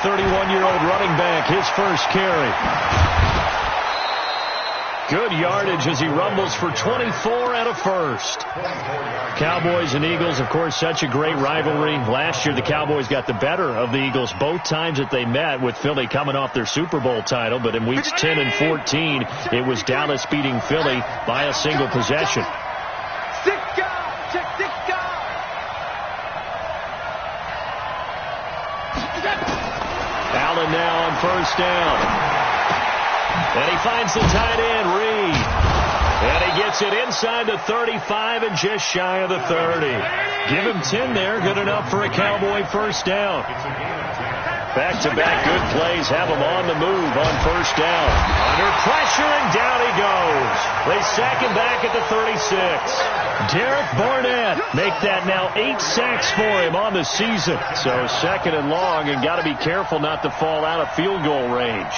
31-year-old running back, his first carry. Good yardage as he rumbles for 24 and a first. Cowboys and Eagles, of course, such a great rivalry. Last year, the Cowboys got the better of the Eagles both times that they met, with Philly coming off their Super Bowl title. But in weeks 10 and 14, it was Dallas beating Philly by a single possession. Allen now on first down. And he finds the tight end, Reed. And he gets it inside the 35 and just shy of the 30. Give him 10 there. Good enough for a Cowboy first down. Back-to-back good plays have him on the move on first down. Under pressure, and down he goes. They sack him back at the 36. Derek Barnett make that now 8 sacks for him on the season. So second and long, and got to be careful not to fall out of field goal range.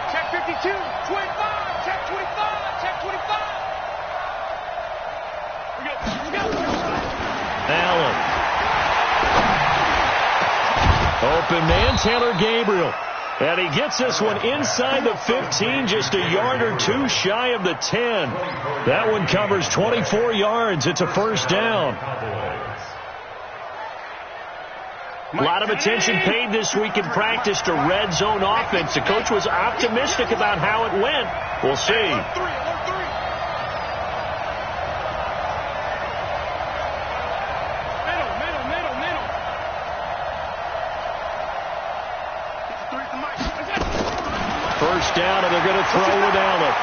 Check 52, 25, check 25, check 25. We go. Allen. Open man, Taylor Gabriel. And he gets this one inside the 15, just a yard or two shy of the 10. That one covers 24 yards. It's a first down. A lot of attention paid this week in practice to red zone offense. The coach was optimistic about how it went. We'll see. First down, and they're going to throw with Allen.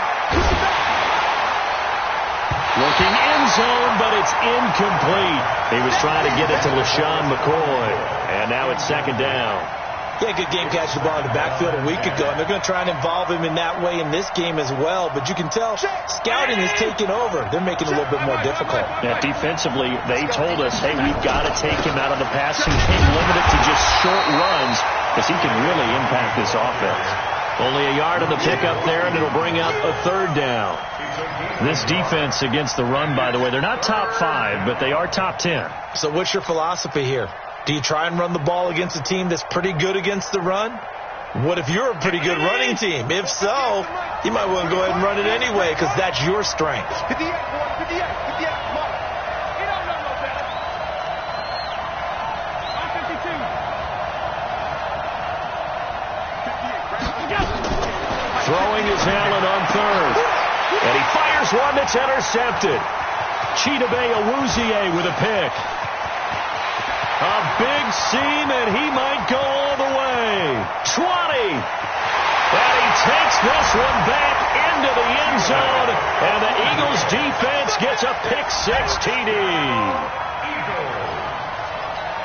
Looking end zone, but it's incomplete. He was trying to get it to LaShawn McCoy, and now it's second down. Yeah, good game catching the ball in the backfield a week ago, and they're going to try and involve him in that way in this game as well. But you can tell scouting is taking over. They're making it a little bit more difficult. Yeah, defensively, they told us, hey, we've got to take him out of the passing game, limit it to just short runs, because he can really impact this offense. Only a yard on the pickup there, and it'll bring up a third down. This defense against the run, by the way, they're not top 5, but they are top 10. So what's your philosophy here? Do you try and run the ball against a team that's pretty good against the run? What if you're a pretty good running team? If so, you might want to go ahead and run it anyway, because that's your strength. Throwing is Allen on third. And he fires one that's intercepted. Chidobe Awuzie with a pick. A big seam, and he might go all the way. 20. And he takes this one back into the end zone. And the Eagles defense gets a pick-6 TD.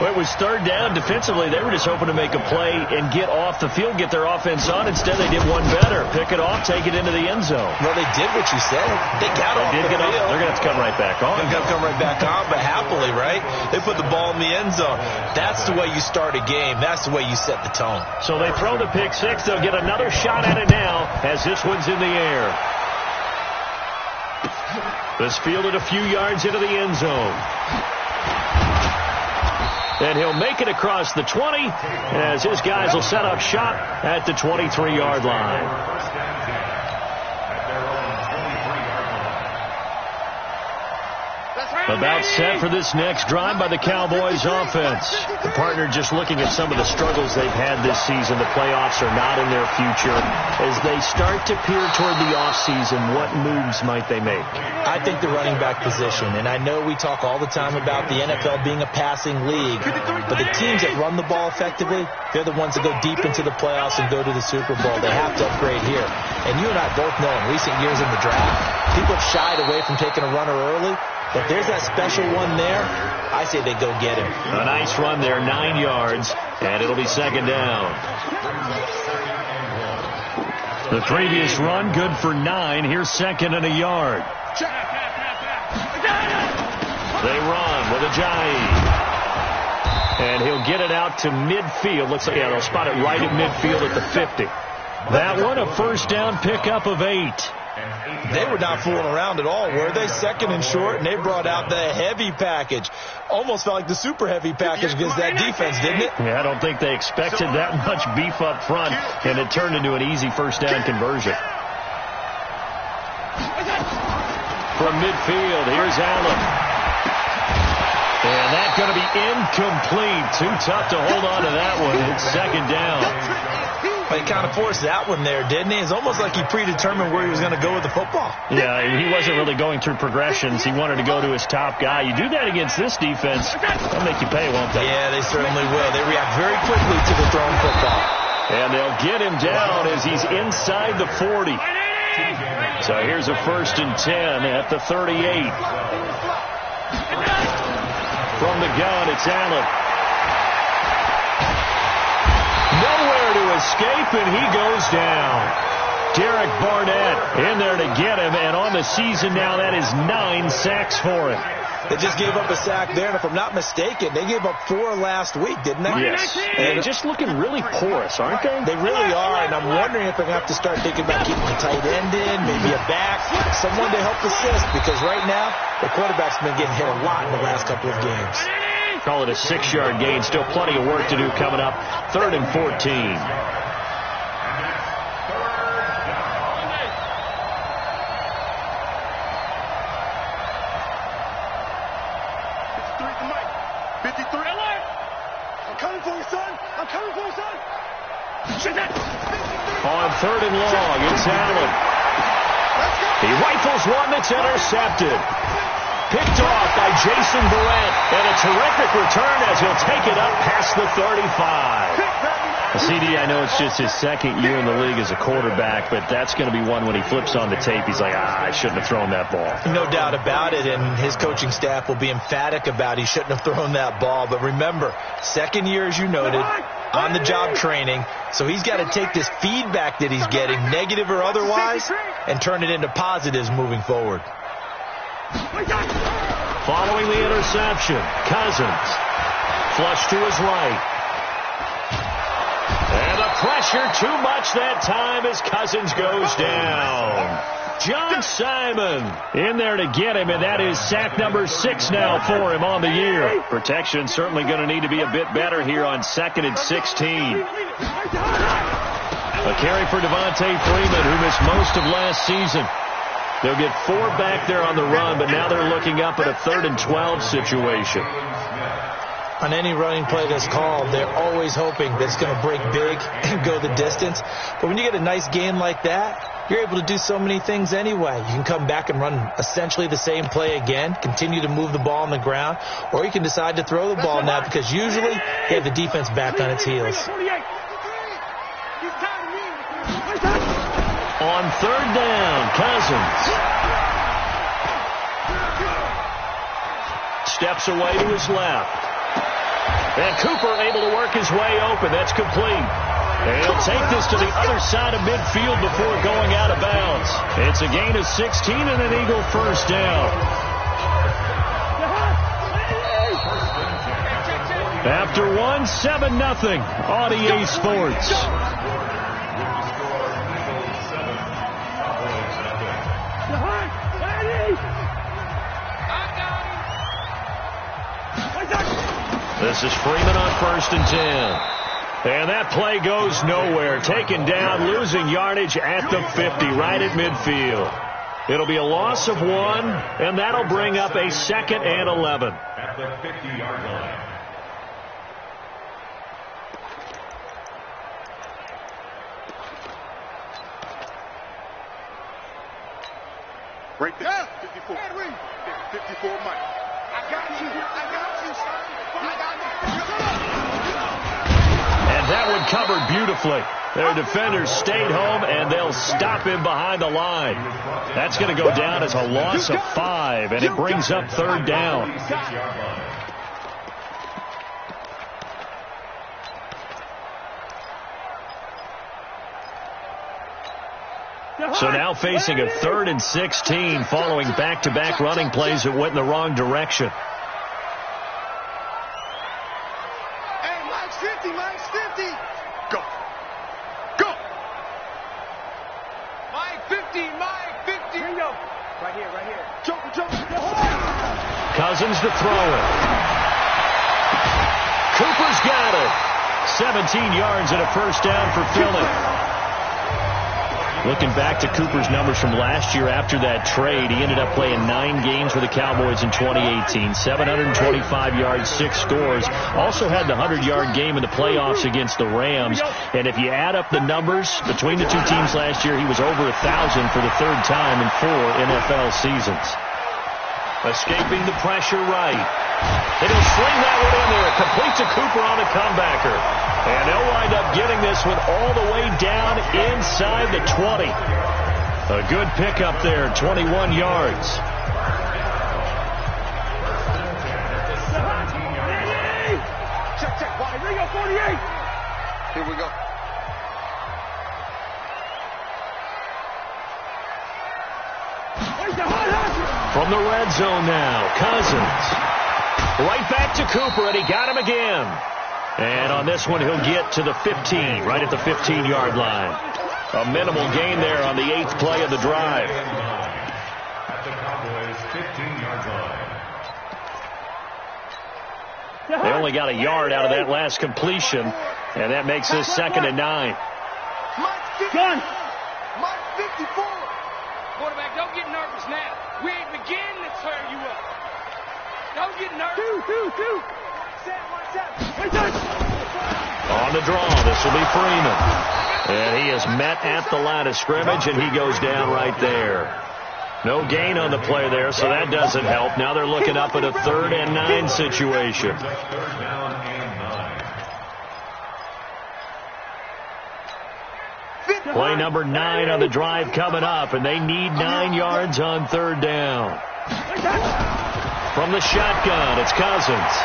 Well, it was third down. Defensively, they were just hoping to make a play and get off the field, get their offense on. Instead, they did one better. Pick it off, take it into the end zone. Well, they did what you said. They got off the field. They're going to have to come right back on. They're going to come right back on, but happily, right? They put the ball in the end zone. That's the way you start a game. That's the way you set the tone. So they throw the pick-6. They'll get another shot at it now as this one's in the air. This fielded a few yards into the end zone. And he'll make it across the 20 as his guys will set up shop at the 23-yard line. About set for this next drive by the Cowboys offense. The partner just looking at some of the struggles they've had this season. The playoffs are not in their future. As they start to peer toward the offseason, what moves might they make? I think the running back position, and I know we talk all the time about the NFL being a passing league, but the teams that run the ball effectively, they're the ones that go deep into the playoffs and go to the Super Bowl. They have to upgrade here. And you and I both know in recent years in the draft, people have shied away from taking a runner early. But there's that special one there. I say they go get him. A nice run there, 9 yards, and it'll be second down. The previous run, good for 9. Here's second and a yard. They run with Ajayi. And he'll get it out to midfield. Looks like, yeah, they'll spot it right at midfield at the 50. That one, a first down pickup of 8. They were not fooling around at all, were they? Second and short, and they brought out the heavy package. Almost felt like the super heavy package against that defense, didn't it? Yeah, I don't think they expected that much beef up front, and it turned into an easy first down conversion. From midfield, here's Allen. And that's going to be incomplete. Too tough to hold on to that one. It's second down. He kind of forced that one there, didn't he? It's almost like he predetermined where he was going to go with the football. Yeah, he wasn't really going through progressions. He wanted to go to his top guy. You do that against this defense, they'll make you pay, won't they? Yeah, they certainly will. They react very quickly to the thrown football. And they'll get him down as he's inside the 40. So here's a 1st and 10 at the 38. From the gun, it's Allen. Nowhere to escape, and he goes down. Derek Barnett in there to get him, and on the season now, that is 9 sacks for him. They just gave up a sack there, and if I'm not mistaken, they gave up 4 last week, didn't they? Yes. And they're just looking really porous, aren't they? They really are, and I'm wondering if they're going to have to start thinking about keeping a tight end in, maybe a back, someone to help assist, because right now, the quarterback's been getting hit a lot in the last couple of games. Call it a 6-yard gain. Still plenty of work to do coming up. 3rd and 14. On 3rd and long, it's Allen. He rifles one that's intercepted. Picked off by Jason Barrett, and a terrific return as he'll take it up past the 35. CD, I know it's just his 2nd year in the league as a quarterback, but that's going to be one when he flips on the tape. He's like, I shouldn't have thrown that ball. No doubt about it, and his coaching staff will be emphatic about he shouldn't have thrown that ball. But remember, 2nd year, as you noted, on-the-job training, so he's got to take this feedback that he's getting, negative or otherwise, and turn it into positives moving forward. Following the interception, Cousins. Flush to his right. And the pressure too much that time as Cousins goes down. John Simon in there to get him, and that is sack number 6 now for him on the year. Protection certainly going to need to be a bit better here on 2nd and 16. A carry for Devontae Freeman, who missed most of last season. They'll get 4 back there on the run, but now they're looking up at a 3rd and 12 situation. On any running play that's called, they're always hoping that it's going to break big and go the distance. But when you get a nice gain like that, you're able to do so many things anyway. You can come back and run essentially the same play again, continue to move the ball on the ground, or you can decide to throw the ball now because usually you have the defense back on its heels. On 3rd down, Cousins steps away to his left. And Cooper able to work his way open. That's complete. And he'll take this to the other side of midfield before going out of bounds. It's a gain of 16 and an Eagle 1st down. After 1, 7-0 on EA Sports. This is Freeman on 1st and 10. And that play goes nowhere. Taken down, losing yardage at the 50, right at midfield. It'll be a loss of 1, and that'll bring up a 2nd and 11. At the 50-yard line. Right there. 54. 54, Mike. I got you. And that one covered beautifully. Their defenders stayed home, and they'll stop him behind the line. That's going to go down as a loss of 5, and it brings up 3rd down. So now facing a 3rd and 16 following back-to-back running plays that went in the wrong direction. Hey, Mike's 50, Mike's 50. Go. Go. Mike 50. Mike, 50. Here you go. Right here. Joker. Cousins to throw it. Cooper's got it. 17 yards and a first down for Philly. Looking back to Cooper's numbers from last year after that trade, he ended up playing 9 games for the Cowboys in 2018. 725 yards, 6 scores. Also had the 100-yard game in the playoffs against the Rams. And if you add up the numbers between the two teams last year, he was over 1,000 for the 3rd time in 4 NFL seasons. Escaping the pressure right. And he'll sling that one in there. Complete to Cooper on a comebacker. And they'll wind up getting this one all the way down inside the 20. A good pickup there, 21 yards. Check. Ringo, 48. Here we go. From the red zone now, Cousins. Right back to Cooper, and he got him again. And on this one, he'll get to the 15, right at the 15-yard line. A minimal gain there on the 8th play of the drive. At the Cowboys' 15-yard line. They only got a yard out of that last completion, and that makes this 2nd and 9. Mike 54. Quarterback, don't get nervous now. We ain't beginning to tear you up. Don't get nervous. Two. On the draw, this will be Freeman. And he is met at the line of scrimmage, and he goes down right there. No gain on the play there, so that doesn't help. Now they're looking up at a 3rd and 9 situation. Play number 9 on the drive coming up, and they need 9 yards on 3rd down. From the shotgun, it's Cousins.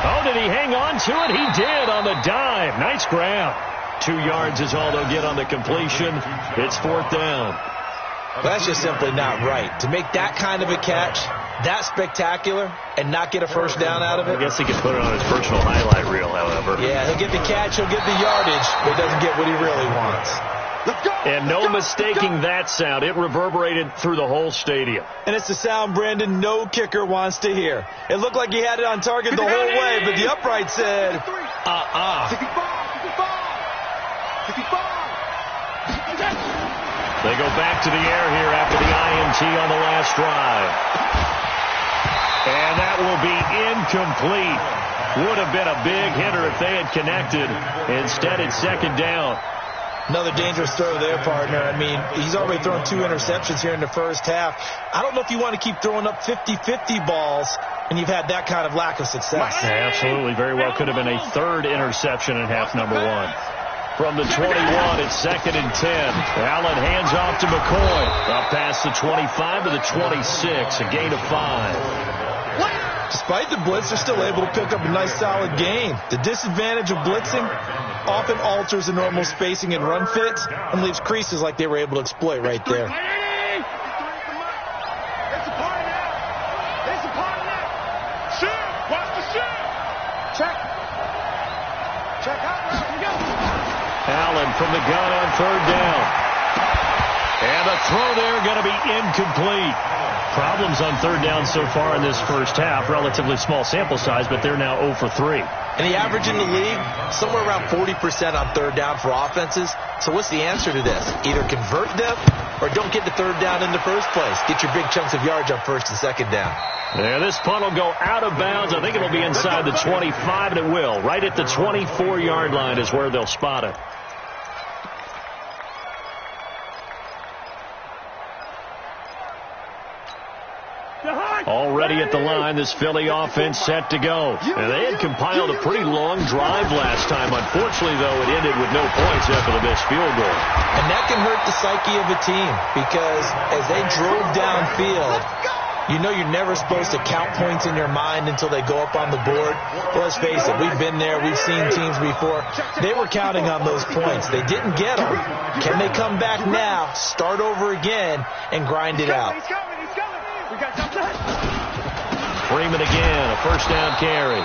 Oh, did he hang on to it? He did on the dive. Nice grab. 2 yards is all they'll get on the completion. It's 4th down. Well, that's just simply not right. To make that kind of a catch, that spectacular, and not get a first down out of it. I guess he could put it on his personal highlight reel, however. Yeah, he'll get the catch, he'll get the yardage, but doesn't get what he really wants. And no mistaking that sound. It reverberated through the whole stadium. And it's the sound, Brandon, no kicker wants to hear. It looked like he had it on target the whole way, but the upright said, 55. They go back to the air here after the INT on the last drive. And that will be incomplete. Would have been a big hitter if they had connected. Instead, it's 2nd down. Another dangerous throw there, partner. I mean, he's already thrown 2 interceptions here in the first half. I don't know if you want to keep throwing up 50-50 balls, and you've had that kind of lack of success. Yeah, absolutely. Very well could have been a 3rd interception in half number 1. From the 21, it's 2nd and 10. Allen hands off to McCoy. Up past the 25 to the 26, a gain of 5. Despite the blitz, they're still able to pick up a nice, solid gain. The disadvantage of blitzing often alters the normal spacing and run fits and leaves creases like they were able to exploit right there. Allen from the gun on 3rd down. And the throw there going to be incomplete. Problems on 3rd down so far in this first half. Relatively small sample size, but they're now 0 for 3. And the average in the league, somewhere around 40% on 3rd down for offenses. So what's the answer to this? Either convert them or don't get the 3rd down in the first place. Get your big chunks of yards on 1st and 2nd down. Yeah, this punt will go out of bounds. I think it'll be inside the 25, and it will. Right at the 24-yard line is where they'll spot it. Already at the line, this Philly offense set to go. And they had compiled a pretty long drive last time. Unfortunately, though, it ended with no points after the missed field goal. And that can hurt the psyche of a team because as they drove downfield, you know you're never supposed to count points in your mind until they go up on the board. Well, let's face it, we've been there. We've seen teams before. They were counting on those points. They didn't get them. Can they come back now, start over again, and grind it out? Freeman again, a 1st down carry.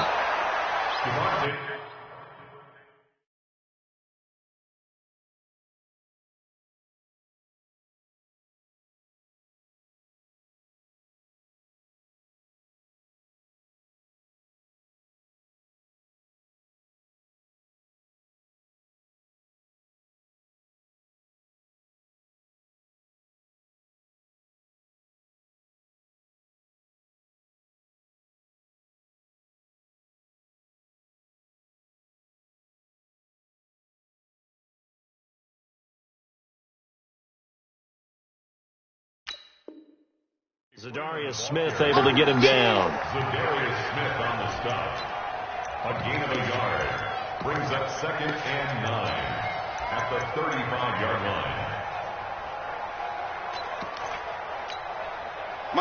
Zadarius Smith able to get him down. Zadarius Smith on the stop. A gain of a yard. Brings up 2nd and 9 at the 35-yard line.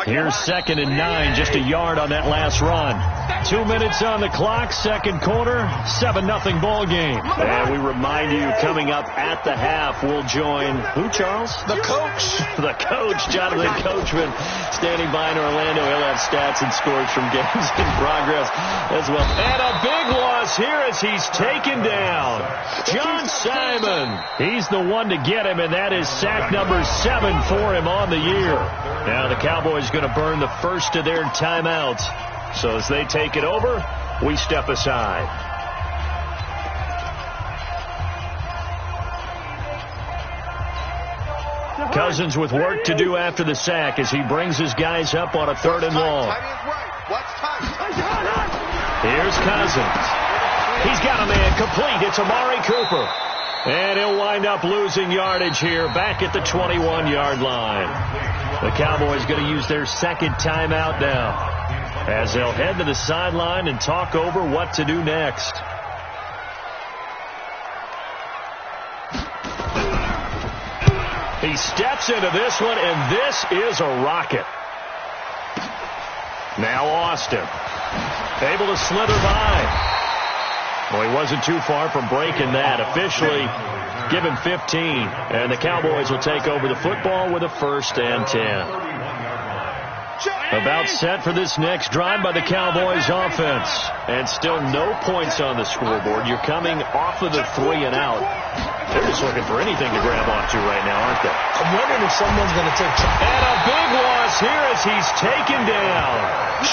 Here's 2nd and 9, just a yard on that last run. 2 minutes on the clock, second quarter, 7-0 ball game. And we remind you, coming up at the half, we'll join, who, Charles? The coach. The coach, Jonathan Coachman, standing by in Orlando. He'll have stats and scores from games in progress as well. And a big loss here as he's taken down. John Simon, he's the one to get him, and that is sack number 7 for him on the year. Now the Cowboys going to burn the first of their timeouts. So as they take it over, we step aside. Cousins with work to do after the sack as he brings his guys up on a 3rd and long. Here's Cousins. He's got a man complete. It's Amari Cooper. And he'll wind up losing yardage here back at the 21-yard line. The Cowboys going to use their second timeout now as they'll head to the sideline and talk over what to do next. He steps into this one, and this is a rocket. Now Austin, able to slither by. Well, he wasn't too far from breaking that. Officially given 15, and the Cowboys will take over the football with a 1st and 10. About set for this next drive by the Cowboys offense. And still no points on the scoreboard. You're coming off of the 3 and out. They're just looking for anything to grab onto right now, aren't they? I'm wondering if someone's going to take... And a big loss here as he's taken down.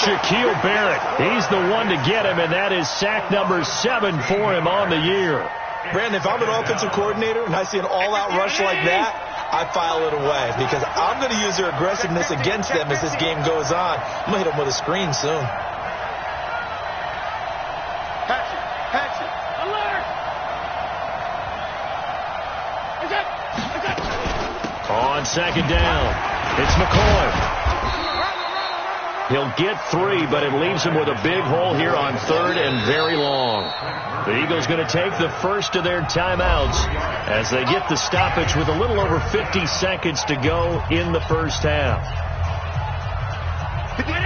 Shaquille Barrett, he's the one to get him, and that is sack number 7 for him on the year. Brandon, if I'm an offensive coordinator and I see an all-out rush like that, I file it away because I'm going to use their aggressiveness against them as this game goes on. I'm going to hit them with a screen soon. Hatchet, alert! On 2nd down, it's McCoy. He'll get 3, but it leaves him with a big hole here on 3rd and very long. The Eagles going to take the first of their timeouts as they get the stoppage with a little over 50 seconds to go in the first half. Here we go.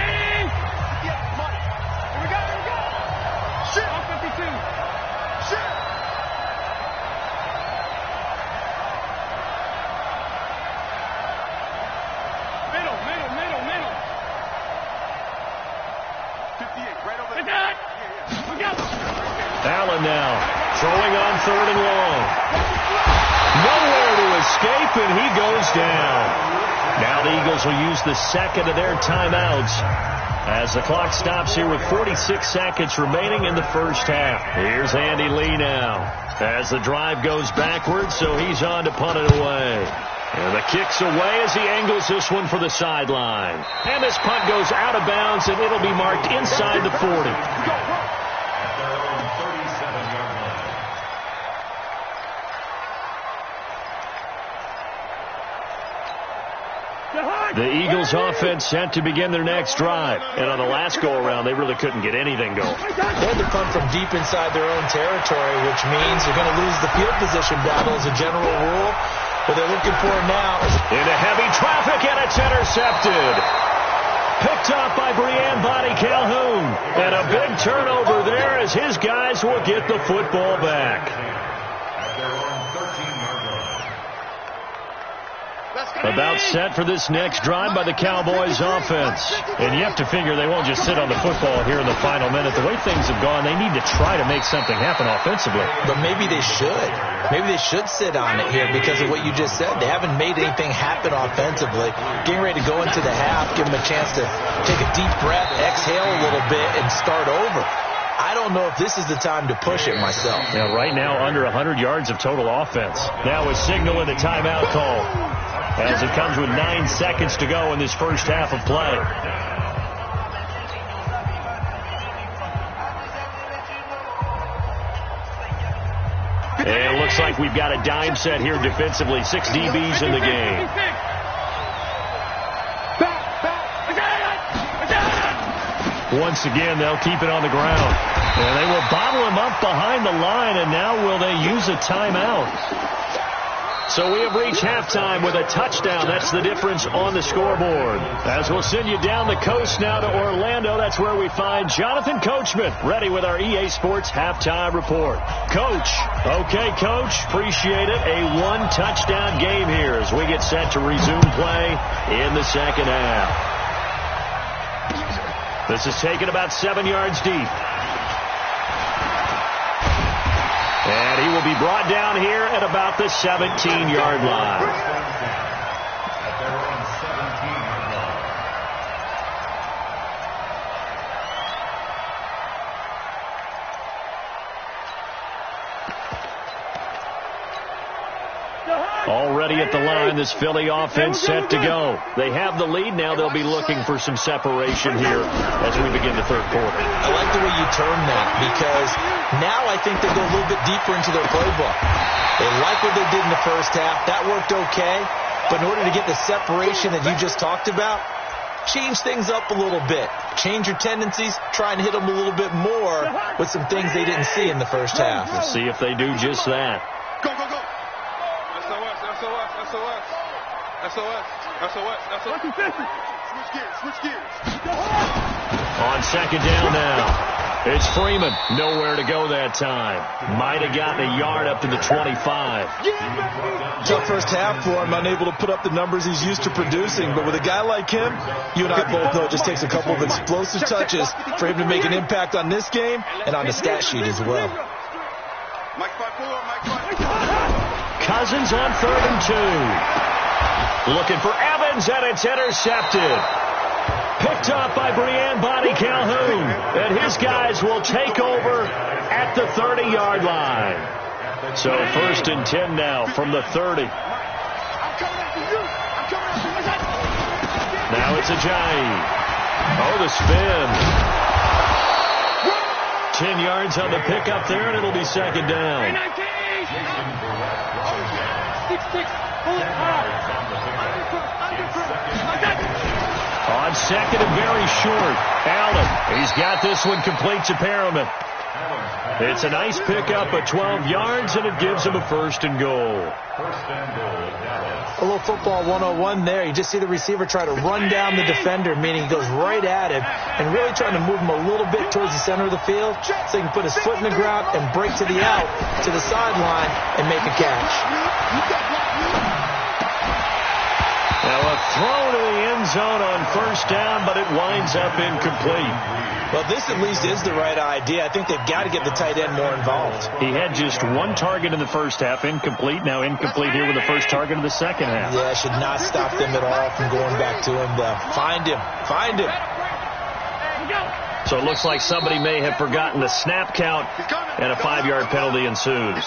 Shit. 52. Shit. Middle. 58, right over there. Allen now throwing on 3rd and long. Nowhere to escape, and he goes down. Now the Eagles will use the second of their timeouts as the clock stops here with 46 seconds remaining in the first half. Here's Andy Lee now as the drive goes backwards, so he's on to punt it away. And the kick's away as he angles this one for the sideline. And this punt goes out of bounds, and it'll be marked inside the 40. The Eagles offense set to begin their next drive. And on the last go-around, they really couldn't get anything going. They had to punt from deep inside their own territory, which means they're going to lose the field position battle as a general rule. What they're looking for now is... Into heavy traffic, and it's intercepted. Picked off by Breanne Bonnie Calhoun. And a big turnover there as his guys will get the football back. About set for this next drive by the Cowboys offense. And you have to figure they won't just sit on the football here in the final minute. The way things have gone, they need to try to make something happen offensively. But maybe they should. Maybe they should sit on it here because of what you just said. They haven't made anything happen offensively. Getting ready to go into the half, give them a chance to take a deep breath, exhale a little bit, and start over. I don't know if this is the time to push it myself. Yeah, right now under 100 yards of total offense. Now a signal in the timeout call as it comes with 9 seconds to go in this first half of play. And it looks like we've got a dime set here defensively. 6 DBs in the game. once again. They'll keep it on the ground. And they will bottle him up behind the line, and now will they use a timeout? So we have reached halftime with a touchdown. That's the difference on the scoreboard. As we'll send you down the coast now to Orlando, that's where we find Jonathan Coachman, ready with our EA Sports halftime report. Coach. Okay, Coach. Appreciate it. A one-touchdown game here as we get set to resume play in the second half. This is taken about 7 yards deep. And he will be brought down here at about the 17-yard line. Already at the line, this Philly offense set to go. They have the lead. Now they'll be looking for some separation here as we begin the third quarter. I like the way you term that, because now I think they go a little bit deeper into their playbook. They like what they did in the first half. That worked okay. But in order to get the separation that you just talked about, change things up a little bit. Change your tendencies. Try and hit them a little bit more with some things they didn't see in the first half. We'll see if they do just that. Go, go, go. SOS. Switch gears. On second down now, it's Freeman. Nowhere to go that time. Might have gotten a yard up to the 25. Tough first half for him, unable to put up the numbers he's used to producing. But with a guy like him, you and I both know it just takes a couple of explosive touches for him to make an impact on this game and on the stat sheet as well. Mike 5-4. Cousins on 3rd and 2. Looking for Evans, and it's intercepted. Picked off by Brian Body Calhoun. And his guys will take over at the 30-yard line. So 1st and 10 now from the 30. Now it's Ajayi. Oh, the spin. 10 yards on the pickup there, and it'll be second down. On second and very short, Allen. He's got this one complete to Perriman. It's a nice pickup at 12 yards, and it gives him a 1st and goal. A little football 101 there. You just see the receiver try to run down the defender, meaning he goes right at him, and really trying to move him a little bit towards the center of the field so he can put his foot in the ground and break to the out, to the sideline, and make a catch. Now a throw to the end zone on 1st down, but it winds up incomplete. Well, this at least is the right idea. I think they've got to get the tight end more involved. He had just one target in the first half, incomplete. Now incomplete here with the first target of the second half. Yeah, should not stop them at all from going back to him. Find him. So it looks like somebody may have forgotten the snap count, and a 5-yard penalty ensues.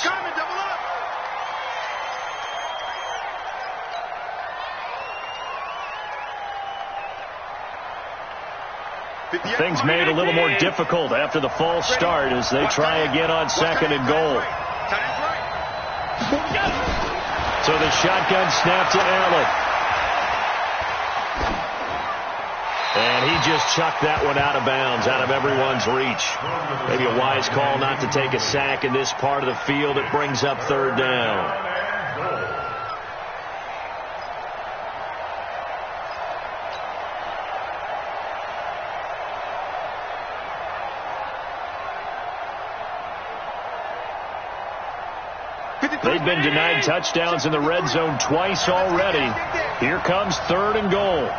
Things made a little more difficult after the false start as they try again on 2nd and goal. So the shotgun snap to Allen. And he just chucked that one out of bounds, out of everyone's reach. Maybe a wise call not to take a sack in this part of the field. It brings up 3rd down. They've been denied touchdowns in the red zone twice already. Here comes 3rd and goal.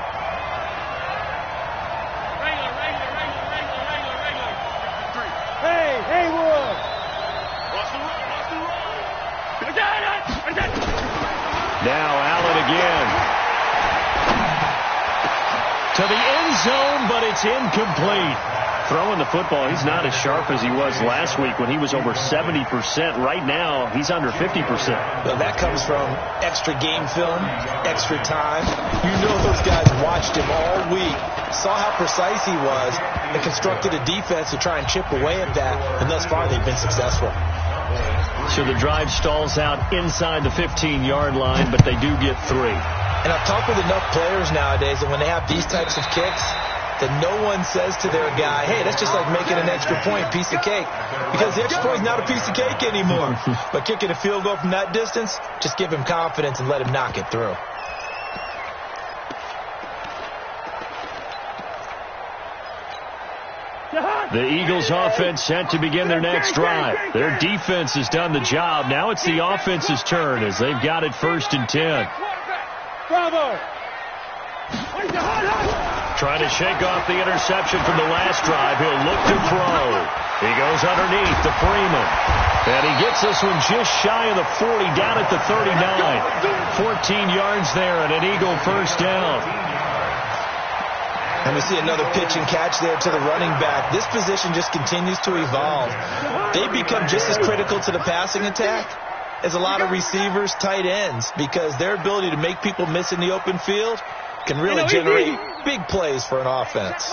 Hey, Wood. Now Allen again. To the end zone, but it's incomplete. Throwing the football, he's not as sharp as he was last week when he was over 70%. Right now, he's under 50%. Well, that comes from extra game film, extra time. You know those guys watched him all week, saw how precise he was, and constructed a defense to try and chip away at that. And thus far, they've been successful. So the drive stalls out inside the 15-yard line, but they do get 3. And I've talked with enough players nowadays that when they have these types of kicks, that no one says to their guy, hey, that's just like making an extra point, piece of cake. Because the extra point is not a piece of cake anymore. But kicking a field goal from that distance, just give him confidence and let him knock it through. The Eagles offense set to begin their next drive. Their defense has done the job. Now it's the offense's turn as they've got it 1st and 10. Bravo! Trying to shake off the interception from the last drive. He'll look to throw. He goes underneath to Freeman. And he gets this one just shy of the 40, down at the 39. 14 yards there and an Eagle 1st down. And we see another pitch and catch there to the running back. This position just continues to evolve. They become just as critical to the passing attack as a lot of receivers, tight ends, because their ability to make people miss in the open field can really generate big plays for an offense.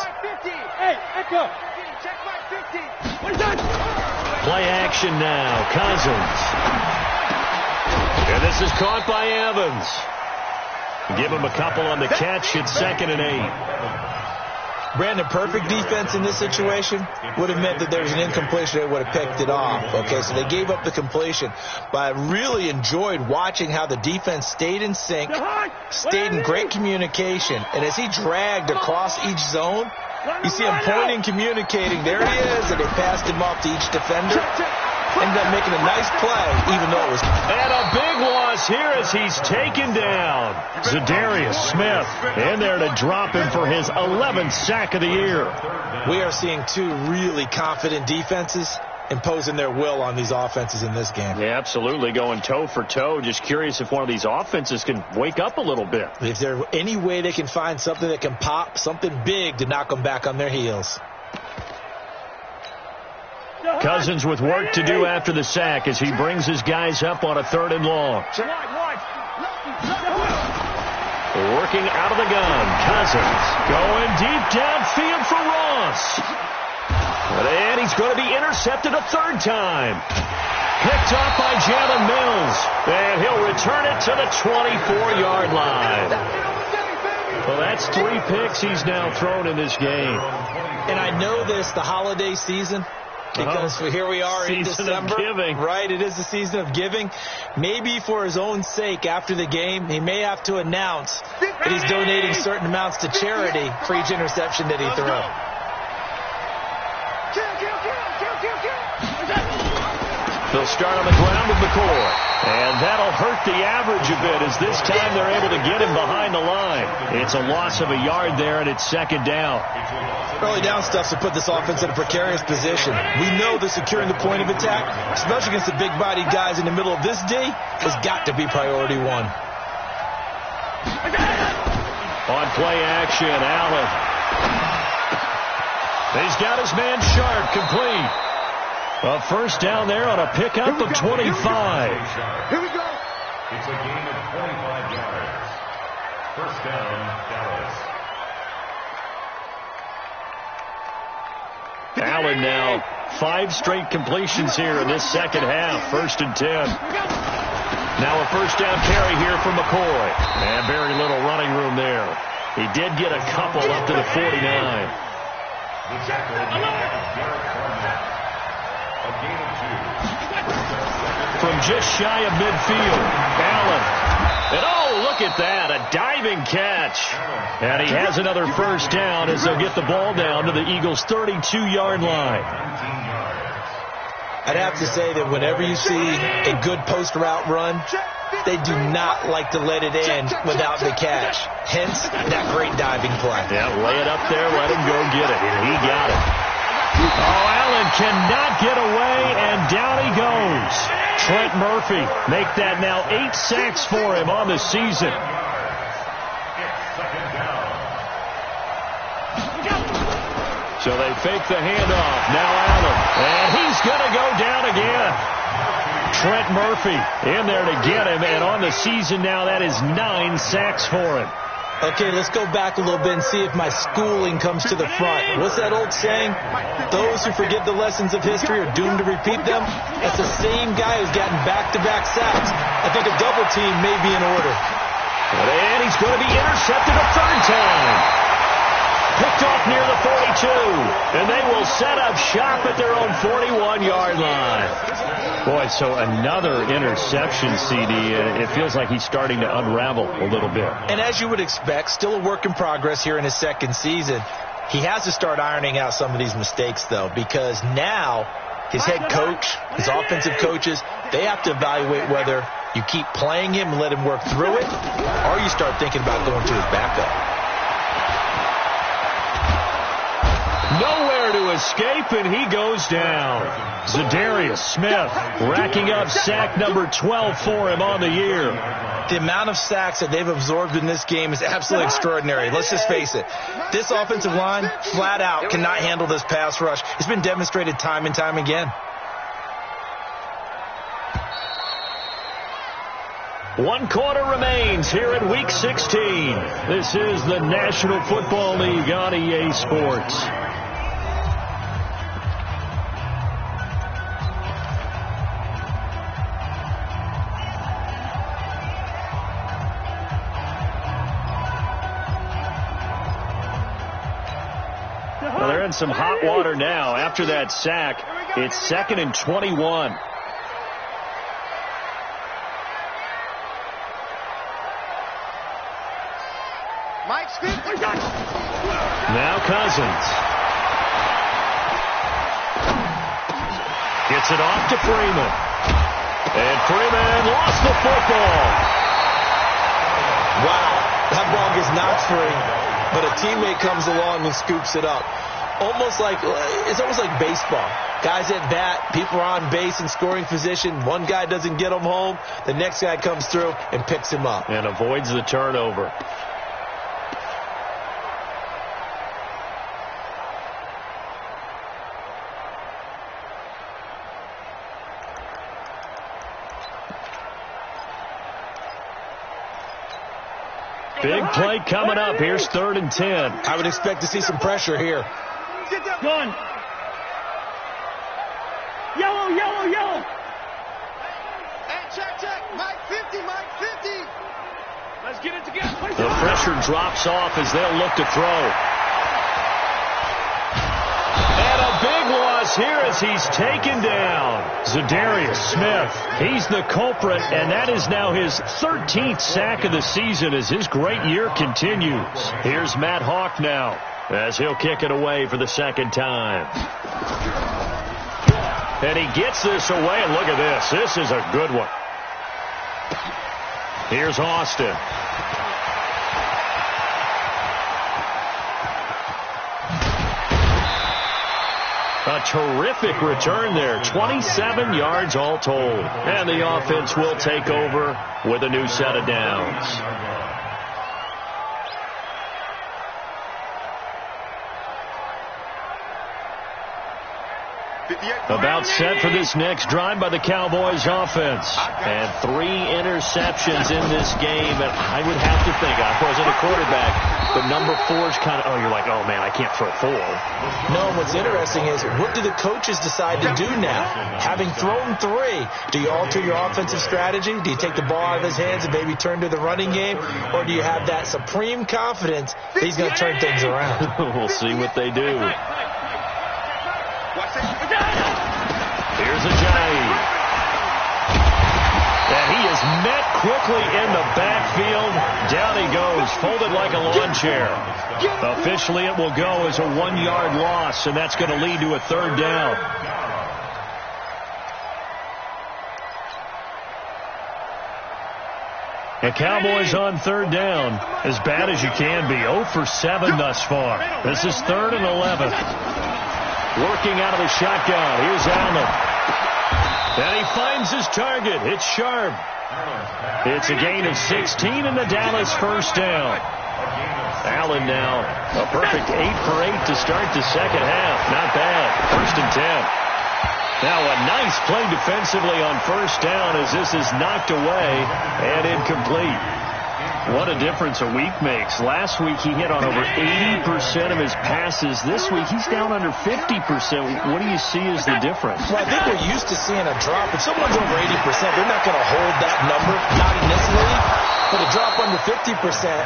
Play action now. Cousins. And this is caught by Evans. Give him a couple on the catch. It's 2nd and 8. Brandon, perfect defense in this situation would have meant that there was an incompletion. They would have picked it off. Okay, so they gave up the completion. But I really enjoyed watching how the defense stayed in sync, stayed in great communication. And as he dragged across each zone, you see him pointing, communicating. There he is, and they passed him off to each defender. Ended up making a nice play, even though it was... And a big loss here as he's taken down. Zadarius Smith in there to drop him for his 11th sack of the year. We are seeing two really confident defenses imposing their will on these offenses in this game. Yeah, absolutely, going toe for toe. Just curious if one of these offenses can wake up a little bit. If there's any way they can find something that can pop, something big to knock them back on their heels. Cousins with work to do after the sack as he brings his guys up on a 3rd and long. Working out of the gun. Cousins going deep downfield for Ross. And he's going to be intercepted a 3rd time. Picked off by Jalen Mills. And he'll return it to the 24-yard line. Well, that's 3 picks he's now thrown in this game. And I know this, the holiday season, because here we are in December, right? It is the season of giving. Maybe for his own sake, after the game, he may have to announce that he's donating certain amounts to charity for each interception that he threw. They'll start on the ground with McCoy. And that'll hurt the average a bit as this time they're able to get him behind the line. It's a loss of a yard there, and it's 2nd down. Early down stuff to put this offense in a precarious position. We know that securing the point of attack, especially against the big-bodied guys in the middle of this D, has got to be priority 1. On play action, Allen. He's got his man Sharp complete. A 1st down there on a pickup of 25. Here we go. It's a gain of 25 yards. 1st down, Dallas. Allen now 5 straight completions here in this 2nd half. 1st and 10. Now a 1st down carry here from McCoy. And very little running room there. He did get a couple up to the 49. From just shy of midfield, Allen. And oh, look at that, a diving catch. And he has another 1st down as they'll get the ball down to the Eagles' 32-yard line. I'd have to say that whenever you see a good post route run, they do not like to let it in without the catch. Hence, that great diving play. Yeah, lay it up there, let him go get it. And he got it. Oh, Allen cannot get away, and down he goes. Trent Murphy make that now 8 sacks for him on the season. So they fake the handoff. Now Allen. And he's going to go down again. Trent Murphy in there to get him. And on the season now, that is 9 sacks for him. Okay, let's go back a little bit and see if my schooling comes to the front. What's that old saying? Those who forget the lessons of history are doomed to repeat them. That's the same guy who's gotten back-to-back sacks. I think a double team may be in order. And he's going to be intercepted a 3rd time. picked off near the 42, and they will set up shop at their own 41-yard line. Boy, so another interception, CD. It feels like he's starting to unravel a little bit. And as you would expect, still a work in progress here in his second season. He has to start ironing out some of these mistakes, though, because now his head coach, his offensive coaches, they have to evaluate whether you keep playing him and let him work through it, or you start thinking about going to his backup. Nowhere to escape, and he goes down. Zadarius Smith racking up sack number 12 for him on the year. The amount of sacks that they've absorbed in this game is absolutely extraordinary. Let's just face it. This offensive line, flat out, cannot handle this pass rush. It's been demonstrated time and time again. One quarter remains here at Week 16. This is the National Football League on EA Sports. Well, they're in some hot water now. After that sack, it's 2nd and 21. Now Cousins. Gets it off to Freeman. And Freeman lost the football. Wow, that ball gets knocked free, but a teammate comes along and scoops it up. It's almost like baseball. Guys at bat, people are on base in scoring position. One guy doesn't get him home. The next guy comes through and picks him up. And avoids the turnover. Big play coming up. Here's 3rd and 10. I would expect to see some pressure here. Gun. Yellow, yellow, yellow. Hey, check. Mike 50, Mike 50. Let's get it together. The pressure drops off as they'll look to throw. And a big loss here as he's taken down. Zadarius Smith, he's the culprit, and that is now his 13th sack of the season as his great year continues. Here's Matt Hawk now as he'll kick it away for the second time. And he gets this away, and look at this. This is a good one. Here's Austin. A terrific return there. 27 yards all told. And the offense will take over with a new set of downs. About set for this next drive by the Cowboys offense. And 3 interceptions in this game. And I would have to think, I wasn't a quarterback, but number 4 is kind of, you're like, oh, man, I can't throw 4. No, what's interesting is, what do the coaches decide to do now? Having thrown 3, do you alter your offensive strategy? Do you take the ball out of his hands and maybe turn to the running game? Or do you have that supreme confidence that he's going to turn things around? We'll see what they do. Here's Ajayi. And he is met quickly in the backfield. Down he goes, folded like a lawn chair. Officially, it will go as a 1-yard loss, and that's going to lead to a 3rd down. The Cowboys on 3rd down, as bad as you can be. 0 for 7 thus far. This is 3rd and 11. Working out of the shotgun. Here's Allen. And he finds his target. It's Sharp. It's a gain of 16 and the Dallas first down. Allen now a perfect 8 for 8 to start the second half. Not bad. 1st and 10. Now a nice play defensively on 1st down as this is knocked away and incomplete. What a difference a week makes. Last week he hit on over 80% of his passes. This week he's down under 50%. What do you see as the difference? Well, I think we're used to seeing a drop. If someone's over 80%, they're not going to hold that number, not in this league. But a drop under 50%,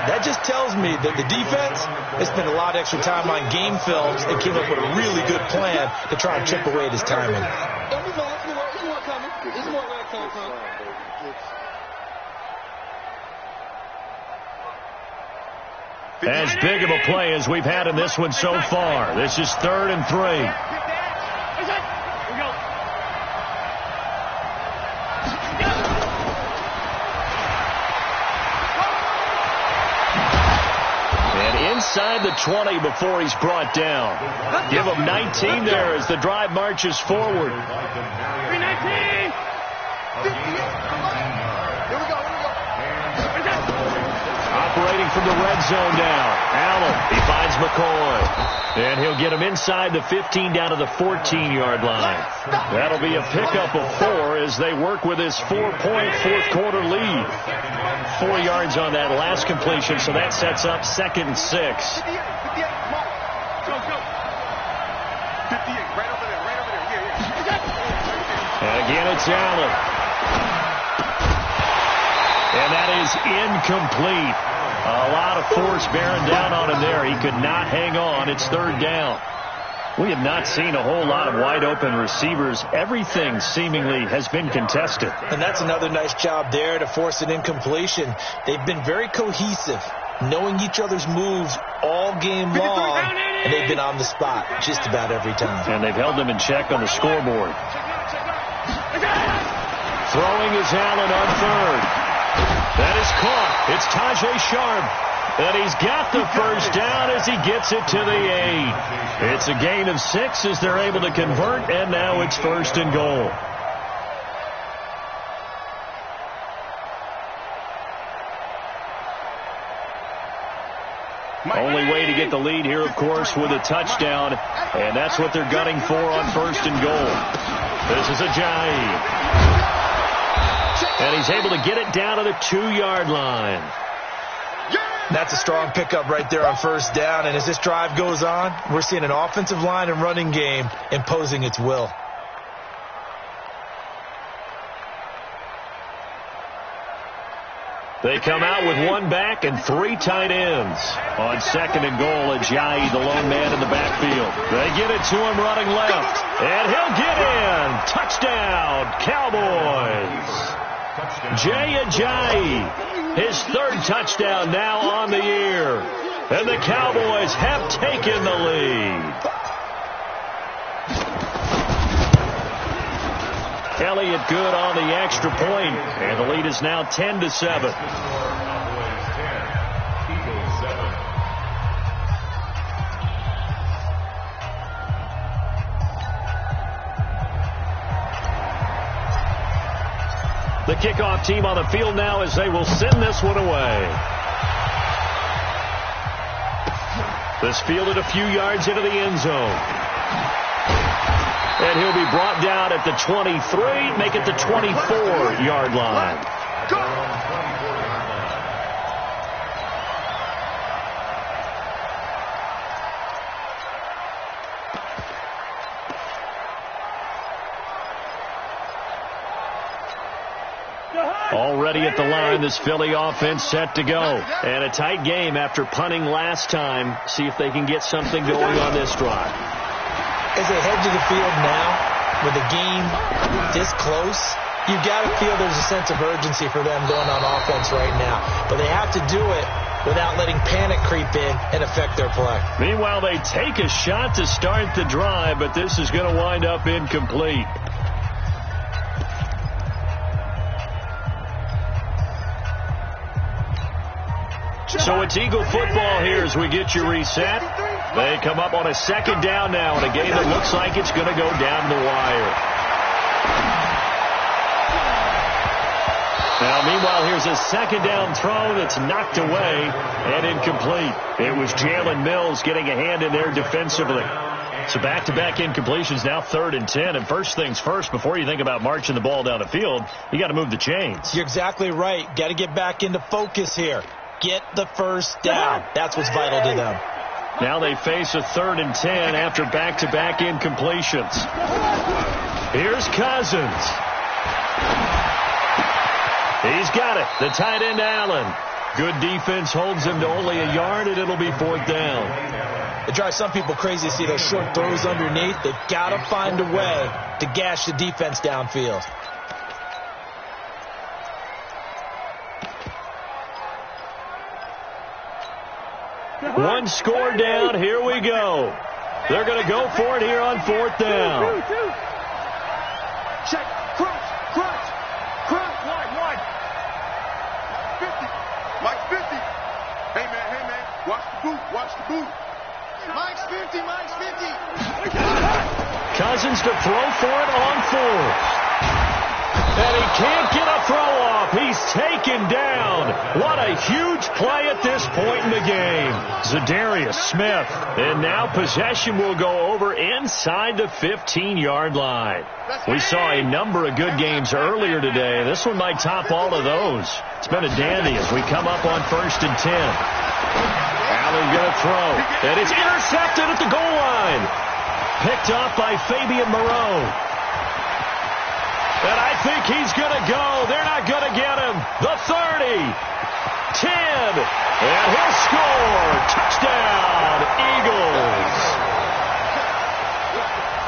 that just tells me that the defense has spent a lot of extra time on game films and came up with a really good plan to try and chip away at his timing. Don't be mad. There's more coming. There's more where it came from. As big of a play as we've had in this one so far. This is 3rd and 3. And inside the 20 before he's brought down. Give him 19 there as the drive marches forward. 319! Here we go. Operating from the red zone now. Allen, he finds McCoy. And he'll get him inside the 15 down to the 14-yard line. That'll be a pickup of 4 as they work with his 4-point fourth-quarter lead. 4 yards on that last completion, so that sets up 2nd and 6. 58, go. 58, right over there. Yeah. And again, it's Allen. And that is incomplete. A lot of force bearing down on him there. He could not hang on. It's 3rd down. We have not seen a whole lot of wide-open receivers. Everything seemingly has been contested. And that's another nice job there to force an incompletion. They've been very cohesive, knowing each other's moves all game long, and they've been on the spot just about every time. And they've held them in check on the scoreboard. Throwing is Allen on 3rd. That is caught. It's Tajay Sharp. And he's got the first down as he gets it to the 8. It's a gain of 6 as they're able to convert, and now it's 1st and goal. Only way to get the lead here, of course, with a touchdown, and that's what they're gunning for on 1st and goal. This is Ajayi. And he's able to get it down to the 2-yard line. That's a strong pickup right there on 1st down. And as this drive goes on, we're seeing an offensive line and running game imposing its will. They come out with 1 back and 3 tight ends. On 2nd and goal, Ajayi, the lone man in the backfield. They get it to him running left. And he'll get in. Touchdown, Cowboys. Jay Ajayi, his 3rd touchdown now on the year. And the Cowboys have taken the lead. Elliott good on the extra point, and the lead is now 10-7. The kickoff team on the field now as they will send this one away. This fielded a few yards into the end zone. And he'll be brought down at the 23, make it the 24-yard line. Already at the line, this Philly offense set to go. And a tight game after punting last time. See if they can get something going on this drive. As they head to the field now, with the game this close, you've got to feel there's a sense of urgency for them going on offense right now. But they have to do it without letting panic creep in and affect their play. Meanwhile, they take a shot to start the drive, but this is going to wind up incomplete. So it's Eagle football here as we get you reset. They come up on a 2nd down now in a game that looks like it's going to go down the wire. Now, meanwhile, here's a 2nd down throw that's knocked away and incomplete. It was Jalen Mills getting a hand in there defensively. So back-to-back incompletions, now 3rd and 10. And first things first, before you think about marching the ball down the field, you got to move the chains. You're exactly right. Got to get back into focus here. get the first down. That's what's vital to them. Now they face a 3rd and 10 after back-to-back incompletions. Here's Cousins. He's got it. The tight end, Allen. Good defense holds him to only a yard, and it'll be 4th down. It drives some people crazy to see those short throws underneath. They've got to find a way to gash the defense downfield. One score down. Here we go. They're going to go for it here on 4th down. Check. Crunch. Wide. 50. Mike's 50. Hey, man. Watch the boot. Mike's 50. Cousins to throw for it on 4th. And he can't get a throw off. He's taken down. What a huge play at this point in the game. Zadarius Smith. And now possession will go over inside the 15-yard line. We saw a number of good games earlier today. This one might top all of those. It's been a dandy as we come up on 1st and 10. Allen going to throw. And it's intercepted at the goal line. Picked off by Fabian Moreau. And I think he's going to go. They're not going to get him. The 30. 10. And he'll score. Touchdown, Eagles.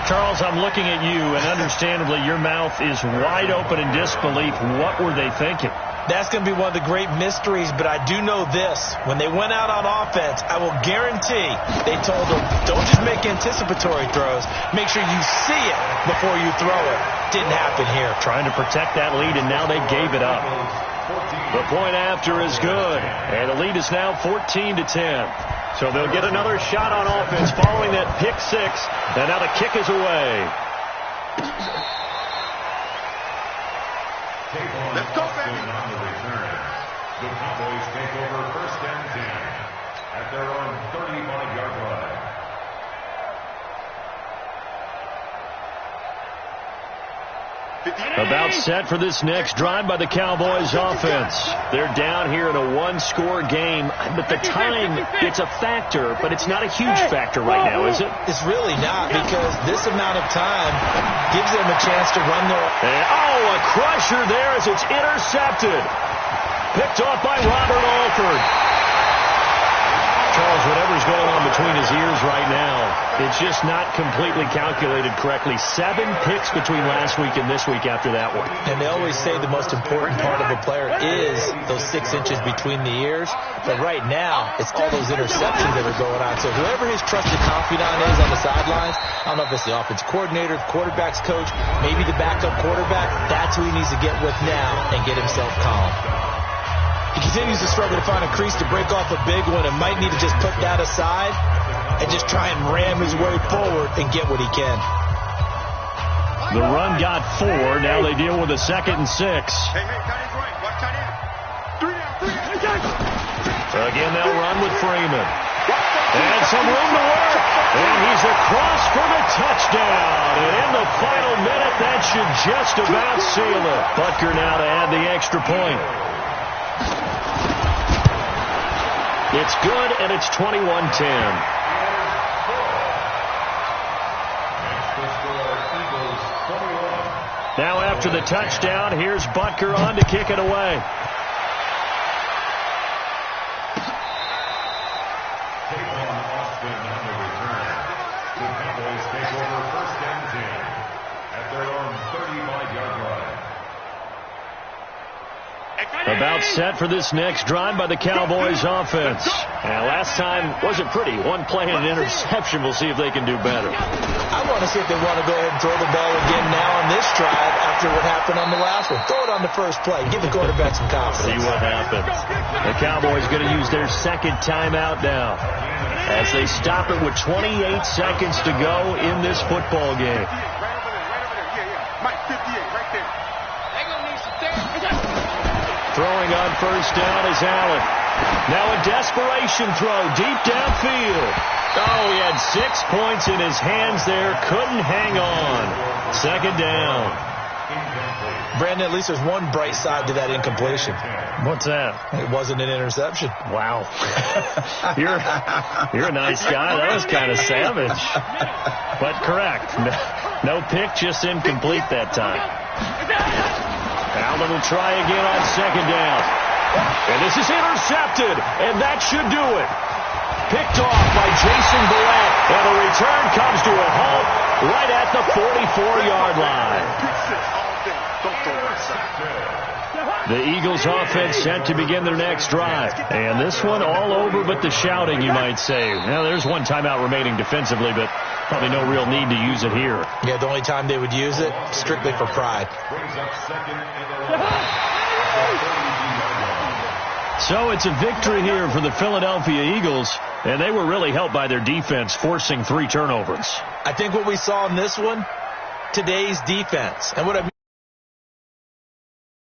Charles, I'm looking at you, and understandably your mouth is wide open in disbelief. What were they thinking? That's going to be one of the great mysteries, but I do know this. When they went out on offense, I will guarantee they told them, don't just make anticipatory throws. Make sure you see it before you throw it. Didn't happen here. Trying to protect that lead, and now they gave it up. The point after is good, and the lead is now 14-10. So they'll get another shot on offense following that pick 6, and now the kick is away. Let's go, baby. On the return, the Cowboys take over 1st and 10 at their own 35-yard line. About set for this next drive by the Cowboys offense. They're down here in a 1-score game, but the time, it's a factor, but it's not a huge factor right now, is it? It's really not, because this amount of time gives them a chance to run their... And, a crusher there as it's intercepted. Picked off by Robert Alford. Charles, whatever's going on between his ears right now, it's just not completely calculated correctly. 7 picks between last week and this week after that one. And they always say the most important part of a player is those 6 inches between the ears. But right now, it's all those interceptions that are going on. So whoever his trusted confidant is on the sidelines, I don't know if it's the offense coordinator, the quarterback's coach, maybe the backup quarterback, that's who he needs to get with now and get himself calm. He continues to struggle to find a crease to break off a big one and might need to just put that aside and just try and ram his way forward and get what he can. The run got 4. Now they deal with a 2nd and 6. Hey, tight end's right. Watch tight end. 3 down. Again, they'll run with Freeman. And some room to work. And he's across for the touchdown. And in the final minute, that should just about seal it. Butker now to add the extra point. It's good, and it's 21-10. Now after the touchdown, here's Butker on to kick it away. The Cowboys take over 1st and 10 at their own 35-yard line. About set for this next drive by the Cowboys offense. And last time wasn't pretty. One play and an interception. We'll see if they can do better. I want to see if they want to go ahead and throw the ball again now on this drive after what happened on the last one. Throw it on the first play. Give the quarterback some confidence. See what happens. The Cowboys going to use their 2nd timeout now as they stop it with 28 seconds to go in this football game. Right over there. Mike, 58, right there. They're going to need some therapy. Throwing on 1st down is Allen. Now a desperation throw deep downfield. Oh, he had 6 points in his hands there. Couldn't hang on. 2nd down. Brandon, at least there's one bright side to that incompletion. What's that? It wasn't an interception. Wow. You're a nice guy. That was kind of savage. But correct. No pick, just incomplete that time. Allen will try again on second down. And this is intercepted, and that should do it. Picked off by Jason Barrett, and the return comes to a halt right at the 44-yard line. The Eagles offense set to begin their next drive. And this one all over but the shouting, you might say. Now, there's one timeout remaining defensively, but probably no real need to use it here. Yeah, the only time they would use it, strictly for pride. So it's a victory here for the Philadelphia Eagles, and they were really helped by their defense, forcing 3 turnovers. I think what we saw in this one, today's defense. And what I mean